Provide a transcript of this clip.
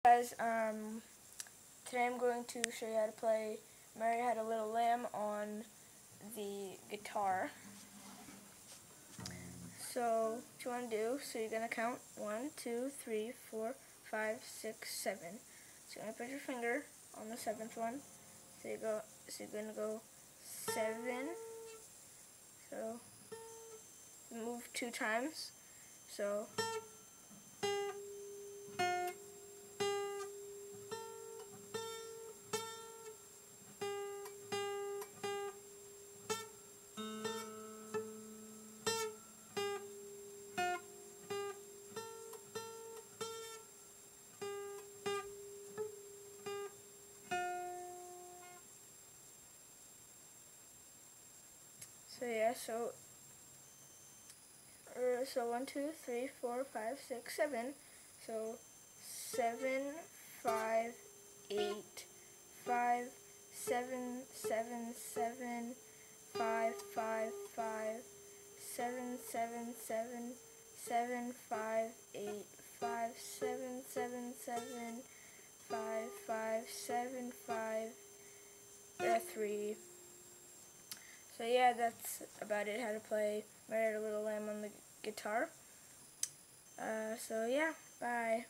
Guys, today I'm going to show you how to play Mary Had a Little Lamb on the guitar. So, what you want to do, so you're going to count 1, 2, 3, 4, 5, 6, 7. So you're going to put your finger on the 7th one. So you're going to go 7. So, move 2 times. So, yeah, so 1, 2, 3, 4, 5, 6, 7. So 7, 5, 8, 5, 7, 7, 7, 5, 5, 5, 7, 7, 7, 7, 5, 8, 5, 7, 7, 7, 5, 5, 7, 5, 3. So yeah, that's about it, how to play Mary Had a Little Lamb on the guitar. So yeah, bye.